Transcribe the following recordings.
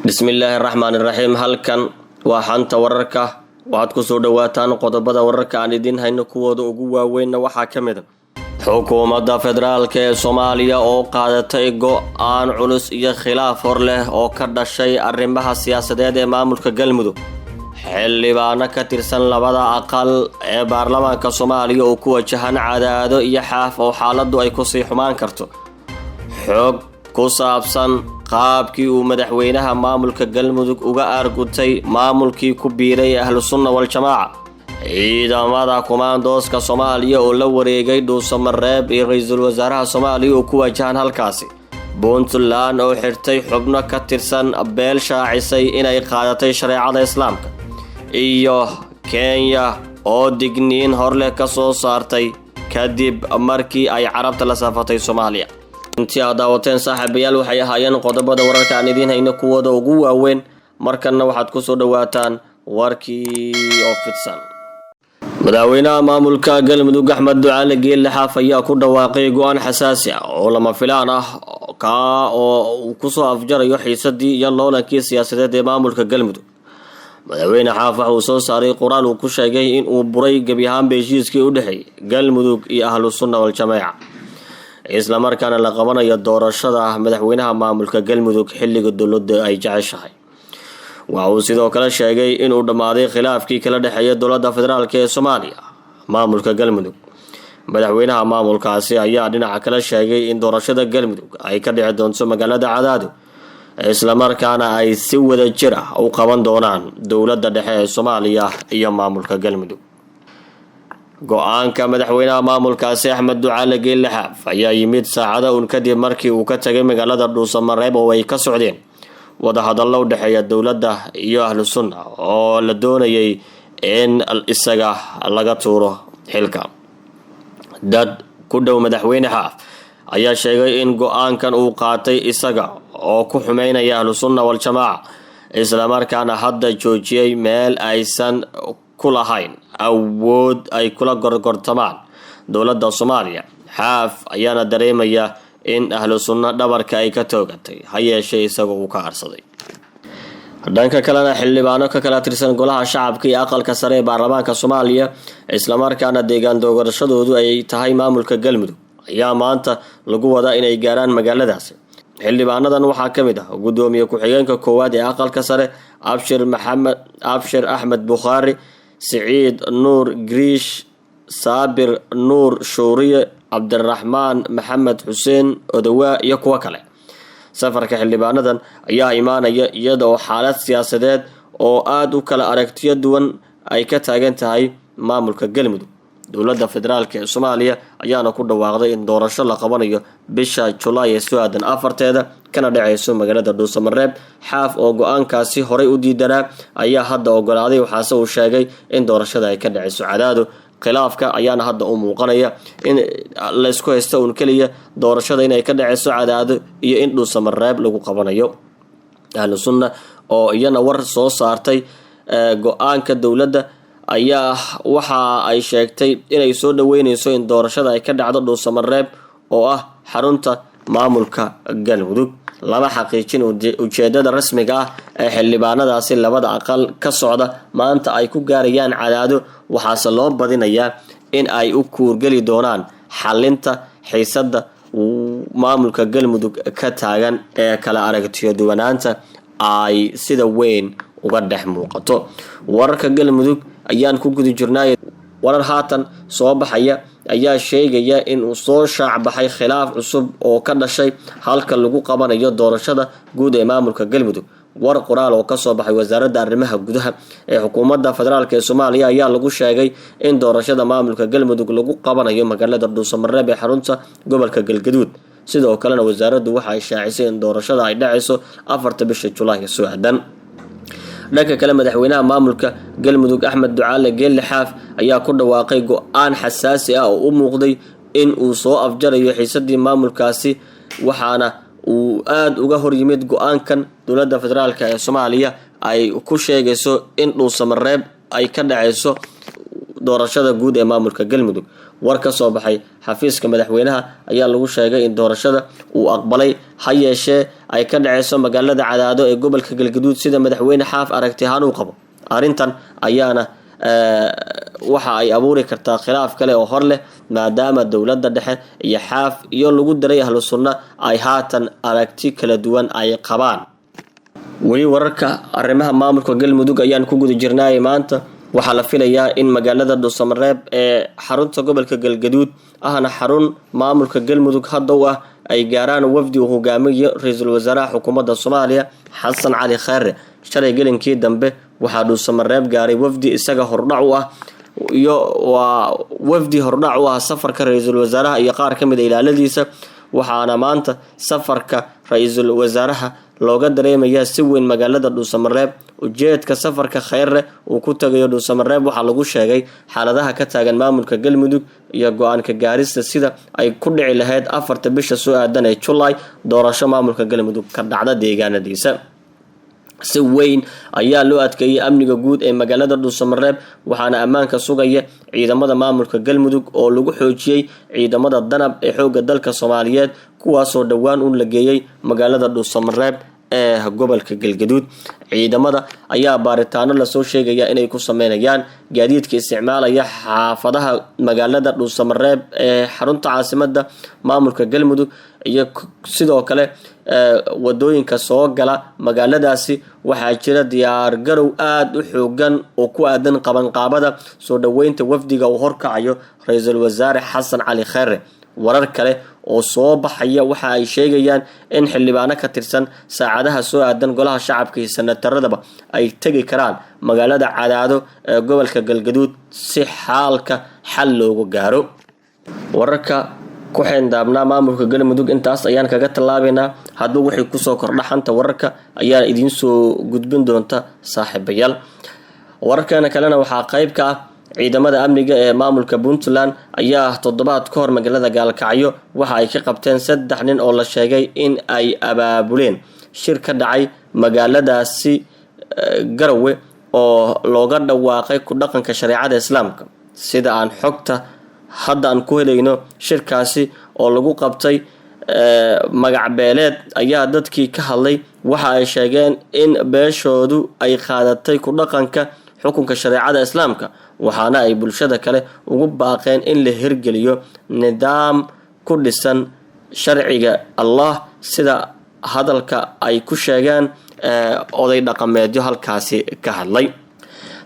Bismillahirrahmanirrahim. Halkan waa xanta wararka waxaad ku soo dhawaataan qodobada wararka aan idin hayno kuwooda ugu waaweyn waxaa kamid ah xukuumadda federaalka ee Soomaaliya oo qaadatay go'aan culus iyo khilaaf hor leh oo ka dhashay arrimaha siyaasadeed ee maamulka Galmudug. xildhibaano ka tirsan labada aqal ee baarlamaanka Soomaaliya oo ku wajahan cadaado iyo xaaf oo xaaladdu ay ku sii xumaan karto. xog ku saabsan qaabkii uu madaxweynaha maamulka Galmudug uga argutay maamulkii ku biiray Ahlus Sunna wal Jamaaca. ciidamada kumaandooska Soomaaliya oo la wareegay Dhuusamareeb iyo ra'iisul wasaaraha Soomaaliya oo ku wajahan halkaasi. Puntland oo xirtay xubno ka tirsan beel shaacisay inay qaadatay shareecada Islaamka. iyo Kenya oo digniin horle ka soo saartay kadib markii ay carabta la saafatay Soomaaliya. intii aad daawateen saaxiibayaal waxay ahaayeen qodobada wararka aan idin hayno kuwooda ugu waaweyn markana waxaad ku soo dhawaataan warkii oo fidsan. madaxweynaha maamulka Galmudug Axmed Ducaale Geelle Xaaf ayaa ku dhawaaqay go'aan xasaasi ah oo lama filaan ah oo ku soo afjarayo xiisadii iyo loolankii siyaasadeed ee maamulka Galmudug. madaxweyne Xaaf waxa uu soo saaray qoraal uu ku sheegay in uu buray gabi ahaanba heshiiskii u dhaxeeyay Galmudug iyo Ahlus Sunna wal Jamaaca. isla markaana la qabanayo doorashada madaxweynaha maamulka Galmudug xilliga dowladda ay jeceshahay. waxa uu sidoo kale sheegay in uu dhamaaday khilaafkii kala dhaxeeyay dowladda federaalka ee Soomaaliya maamulka Galmudug. madaxweynaha maamulkaasi ayaa dhinaca kale sheegay in doorashada Galmudug ay ka dhici doonto magaalada Cadaado isla markaana ay si wada jir ah u qaban doonaan dowladda dhexe ee Soomaaliya iyo maamulka Galmudug. go'aanka madaxweynaha maamulkaasi Axmed Ducaale Geelle Xaaf ayaa yimid saacado kadib markii uu ka tagay magaalada Dhuusamareeb oo ay ka socdeen wadahadallo u dhaxeeya dowladda iyo Ahlus Sunna oo la doonayay in isaga laga tuuro xilka. dad ku dhow madaxweyne Xaaf ayaa sheegay in go'aankan uu qaatay isaga oo ku xumeynaya Ahlus Sunna wal Jamaaca isla markaana hadda joojiyay meel aysan ku lahayn awood ay kula gorgortamaan dowladda Soomaaliya. Xaaf ayaana dareemaya in Ahlus Sunna dhabarka ay ka toogatay ha yeeshee isaga uu ka arsaday. dhanka kalena xildhibaano ka kala tirsan golaha shacabka iyo aqalka sare ee baarlamaanka Soomaaliya isla markaana deegaan doorashadoodu ay tahay maamulka Galmudug ayaa maanta lagu wadaa inay gaaraan magaaladaasi. xildhibaanadan waxaa kamid ah gudoomiye ku-xigeenka koowaad ee aqalka sare Abshir Axmed Bukhari, Saciid Nuur Griish, Saabir Nuur Shuuriye, Cabdiraxmaan Maxamed Xuseen Odawaa iyo kuwa kale. safarka xildhibaanadan ayaa imaanaya iyada oo xaalad siyaasadeed oo aad u kala aragtiyo duwan ay ka taagan tahay maamulka Galmudug. dowladda federaalka ee Soomaaliya ayaana ku dhawaaqday in doorasho la qabanayo bisha July ee soo aadan 4teeda kana dhacayso magaalada Dhuusamareeb. Xaaf oo go'aankaasi horey u diidanaa ayaa hadda ogolaaday waxaase uu sheegay in doorashada ay ka dhacayso Cadaado. khilaafka ayaana hadda u muuqanaya in la isku haysto kaliya doorashada inay ka dhacayso Cadaado iyo in Dhuusamareeb lagu qabanayo. Ahlus Sunna oo iyana war soo saartay go'aanka dowladda ayaa waxa ay sheegtay inay soo dhaweynayso in doorashada ay ka dhacdo Dhuusamareeb oo ah xarunta maamulka Galmudug. lama xaqiijin ujeedada rasmiga ah ee xildhibaanadaasi labada aqal ka socda maanta ay ku gaarayaan Cadaado waxaase loo badinayaa in ay u kuurgali doonaan xalinta xiisada maamulka Galmudug ka taagan ee kala aragtiyo duwanaanta ay sida weyn uga dhex muuqato. wararka Galmudug ayaan ku guda jirnay warar haatan soo baxaya ayaa sheegaya in uu soo shaac baxay khilaaf cusub oo ka dhashay halka lagu qabanayo doorashada guud ee maamulka Galmudug. war qoraal oo ka soo baxay wasaaradda arrimaha gudaha ee xukuumadda federaalka ee Soomaaliya ayaa lagu sheegay in doorashada maamulka Galmudug lagu qabanayo magaalada Dhuusamareeb ee xarunta gobolka Galgaduud. sidoo kalena wasaaraddu waxa ay shaacisay in doorashada ay dhacayso 4 bisha July ee soo aadan. dhanka kale madaxweynaha maamulka Galmudug Axmed Ducaale Geelle Xaaf ayaa ku dhawaaqay go'aan xasaasi ah oo u muuqday in uu soo afjarayo xiisadii maamulkaasi waxaana uu aad uga hor yimid go'aankan dowladda federaalka ee Soomaaliya ay ku sheegayso in Dhuusamareeb ay ka dhacayso doorashada guud ee maamulka Galmudug. War ka soo baxay xafiiska madaxweynaha ayaa lagu sheegay in doorashada uu aqbalay ha yeeshee ay ka dhaceyso magaalada Cadaado ee gobolka Galgaduud sida madaxweyne Xaaf aragti ahaan uu qabo. Arrintan ayaana waxa ay abuuri kartaa khilaaf kale oo hor leh maadaama dowladda dhexe iyo Xaaf iyo lagu daray ahlu sunna ay haatan aragti kala duwan ay qabaan. weli wararka arrimaha maamulka Galmudug ayaan ku guda jirnaa maanta. waxaa la filayaa in magaalada Dhuusamareeb ee xarunta gobolka Galgaduud ahna xarun maamulka Galmudug hadda u ah ay gaaraan wafdi uu hogaamiyo ra'iisul wasaaraha xukuumadda Soomaaliya Xasan Cali Khayre. shalay gelinkii dambe waxaa Dhuusamareeb gaaray wafdi isaga hordhac u ah iyo wafdi hordhac u ah safarka ra'iisul wasaaraha iyo qaar kamid ah ilaaladiisa. waxaana maanta safarka ra'iisul wasaaraha looga dareemayaa si weyn magaalada Dhuusamareeb. ujeedka safarka Khayre uu ku tagayo Dhuusamareeb waxaa lagu sheegay xaaladaha ka taagan maamulka Galmudug iyo go'aanka gaarista sida ay ku dhici lahayd 4 bisha soo aadan ee July doorasho maamulka Galmudug ka dhacda deegaanadiisa. si weyn ayaa loo adkeeyay amniga guud ee magaalada Dhuusamareeb waxaana ammaanka sugaya ciidamada maamulka Galmudug oo lagu xoojiyay ciidamada danab ee xoogga dalka Soomaaliyeed kuwaas oo dhawaan u lageeyay magaalada Dhuusamareeb ee gobolka Galgaduud. ciidamada ayaa baaritaano la soo sheegaya inay ku sameynayaan gaadiidka isticmaalaya xaafadaha magaalada Dhuusamareeb ee xarunta caasimadda maamulka Galmudug iyo sidoo kale wadooyinka soo gala magaaladaasi. waxaa jira diyaar garow aad u xoogan oo ku aadan qabanqaabada soo dhaweynta wafdiga uu horkacayo ra'iisul wasaare Xasan Cali Khayre. warar kale oo soo baxaya waxa ay sheegayaan in xildhibaano ka tirsan saacadaha soo aadan golaha shacabka iyo senataradaba ay tagi karaan magaalada Cadaado ee gobolka Galgaduud si xaalka xal loogu gaaro. wararka ku xeyndaabnaa maamulka Galmudug intaas ayaan kaga talaabeynaa. hadba wixii ku soo kordha xanta wararka ayaa idin soo gudbin doonta saaxiibayaal. wararkana kalena waxaa qayb ka ah ciidamada amniga ee maamulka Puntland ayaa toddobaad ka hor magaalada Gaalkacyo waxa ay ka qabteen 3 nin oo la sheegay in ay abaabuleen shir ka dhacay magaaladaasi Garowe oo looga dhawaaqay ku dhaqanka shariicada Islaamka. sida aan xogta hadda aan ku helayno shirkaasi oo lagu qabtay magac beeleed ayaa dadkii ka hadlay waxa ay sheegeen in beeshoodu ay qaadatay ku dhaqanka xukunka shariicada Islaamka waxaana ay bulshada kale ugu baaqeen in la hirgeliyo nidaam ku dhisan sharciga Allah sida hadalka ay ku sheegeen oday dhaqameedyo halkaasi ka hadlay.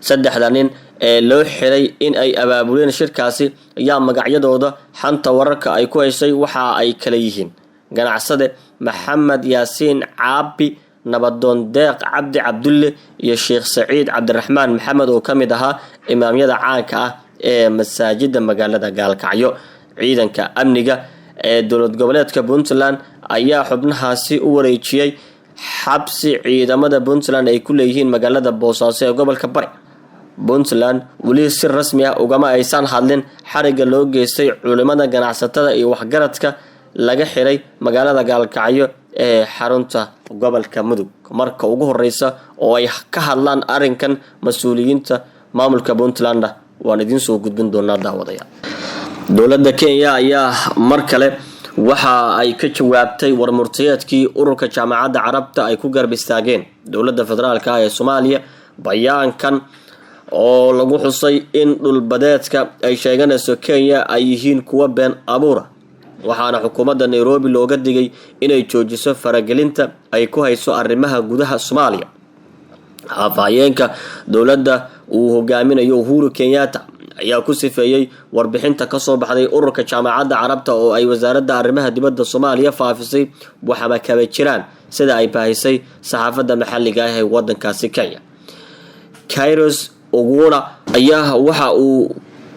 3 nin ee loo xiray in ay abaabuleen shirkaasi ayaa magacyadooda xanta wararka ay ku haysay waxa ay kala yihiin ganacsade Maxamed Yaasiin Caabi, nabadoon Deeq Cabdi Cabdulle iyo Sheekh Saciid Cabdiraxmaan Maxamed oo kamid ahaa imaamyada caanka ah ee masaajida magaalada Gaalkacyo. ciidanka amniga ee dowlad goboleedka Puntland ayaa xubnahaasi u wareejiyay xabsi ciidamada Puntland ay ku leeyihiin magaalada Boosaaso ee gobolka Bari. Puntland wali si rasmi ah ugama aysan hadlin xariga loo geystay culimada ganacsatada iyo waxgaradka laga xiray magaalada Gaalkacyo ee xarunta gobolka Mudug. marka ugu horeysa oo ay ka hadlaan arinkan mas'uuliyiinta maamulka Puntland waan idin soo gudbin doonaa daawadayaal. dowladda Kenya ayaa mar kale waxa ay ka jawaabtay warmurtiyeedkii ururka jaamacadda Carabta ay ku garab istaageen dowladda federaalka ee Soomaaliya. bayaankan oo lagu xusay in dhulbadeedka ay sheeganayso Kenya ay yihiin kuwa been abuura waxaana xukuumadda Nairobi looga digay inay joojiso faragelinta ay ku hayso arrimaha gudaha Soomaaliya. afhayeenka dowladda uu hogaaminayo Uhuru Kenyatta ayaa ku sifeeyay warbixinta ka soo baxday ururka jaamacadda Carabta oo ay wasaaradda arrimaha dibadda Soomaaliya faafisay waxba kaba jiraan sida ay baahisay saxaafadda maxalliga ah ee wadankaasi Kenya. Kairos Oguna ayaa waxa uu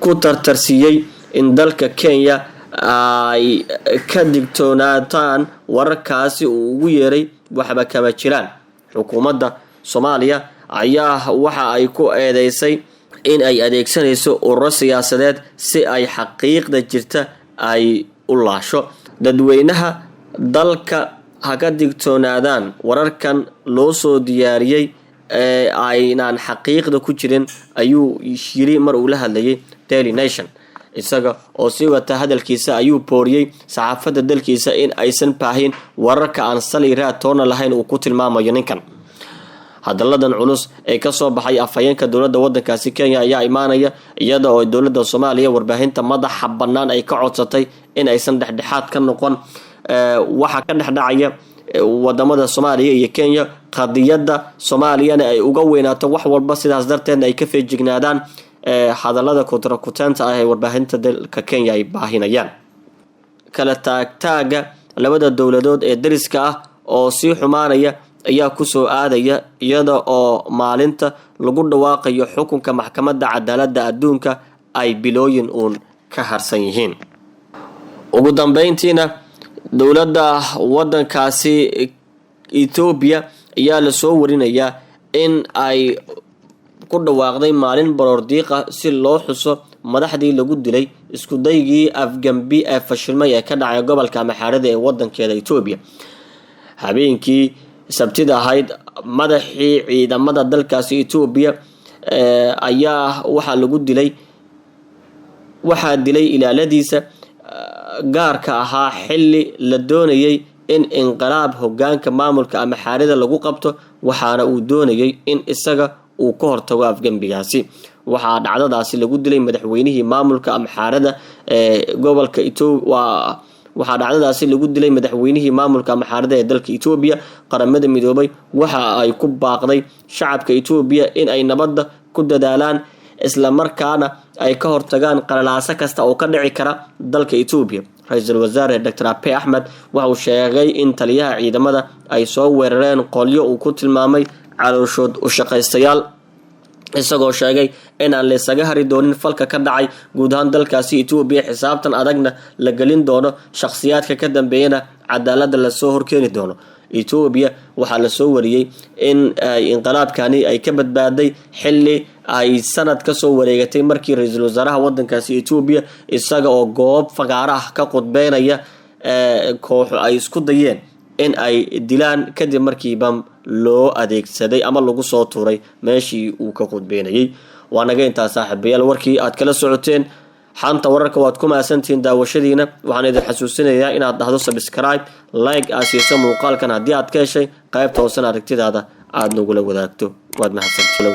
ku tartarsiyay in dalka Kenya ay ka digtoonaataan wararkaasi uu ugu yeeray waxba kama jiraan. xukuumadda Soomaaliya ayaa waxa ay ku eedeysay in ay adeegsanayso ururo siyaasadeed si ay xaqiiqda jirta ay u laasho. dadweynaha dalka ha ka digtoonaadaan wararkan loo soo diyaariyay aynaan xaqiiqda ku jirin ayuu yiri mar uu la hadlayay Daily Nation. isaga oo sii wata hadalkiisa ayuu booriyay saxaafadda dalkiisa in aysan baahin wararka aan saliira toona lahayn uu ku tilmaamayo ninkan. hadalladan culus ee ka soo baxay afhayeenka dowladda wadankaasi Kenya ayaa imaanaya iyada oo dowladda Soomaaliya warbaahinta madaxa bannaan ay ka codsatay in aysan dhexdhexaad ka noqon waxa ka dhexdhacaya wadamada Soomaaliya iyo Kenya. qadiyada Soomaaliyana ay uga weynaato wax walba, sidaas darteed ay ka feejignaadaan hadallada kutanta ah ee warbaahinta dalka Kenya ay baahinayaan. kala taagtaaga labada dowladood ee dariska ah oo sii xumaanaya ayaa ku soo aadaya iyada oo maalinta lagu dhawaaqayo xukunka maxkamadda cadaaladda adduunka ay bilooyin uun ka harsan yihiin. ugu dambeyntiina dowladda wadankaasi Ethiopia ayaa la soo warinayaa in ay ku dhawaaqday maalin baroordiiqa si loo xuso madaxdii lagu dilay isku daygii afgambi ee fashilmay ee ka dhacay gobolka Amhara ee wadankeeda Ethiopia. habeenkii sabtida ahayd madaxii ciidamada dalkaasi Ethiopia ayaa waxaa dilay ilaaladiisa gaarka ahaa xilli la doonayay in inqilaab hoggaanka maamulka Amhara lagu qabto, waxaana uu doonayay in isaga uu ka hortago afgambigaasi. waxaa dhacdadaasi lagu dilay madaxweynihii maamulka Amhara ee gobolka waxaa dhacdadaasi lagu dilay madaxweynihii maamulka Amhara ee dalka Ethiopia. qaramada midoobay waxa ay ku baaqday shacabka Ethiopia in ay nabadda ku dadaalaan isla markaana ay ka hortagaan qalalaase kasta oo ka dhici kara dalka Ethiopia. Ra'iisul Wasaare Dr. Abiy Ahmed waxa uu sheegay in taliyaha ciidamada ay soo weerareen qolyo uu ku tilmaamay calooshood u shaqaystayaal, isagoo sheegay in aan la isaga hari doonin falka ka dhacay guud ahaan dalkaasi Ethiopia, xisaabtan adagna la gelin doono shakhsiyaadka ka dambeeyana cadaaladda la soo horkeeni doono. Ethiopia waxaa la soo wariyay in inqilaabkani ay ka badbaaday xilli ay sanad ka soo wareegatay markii ra'iisul wasaaraha wadankaasi Ethiopia isaga oo goob fagaaraha ka qudbeynaya koox ay isku dayeen in ay dilaan kadib markii bam loo adeegsaday ama lagu soo tuuray meeshii uu ka qudbeynayay. waanaga intaa saaxiibayaal warkii aad kala socoteen xanta wararka waad ku maasantiin daawashadiina. waxaan idin xasuusinayaa inaad dhahdo subscribe, like asiiso muuqaalkan haddii aad ka heshay qaybta hoosan aragtidaada aad nagula wadaagto. waad mahadsantiin.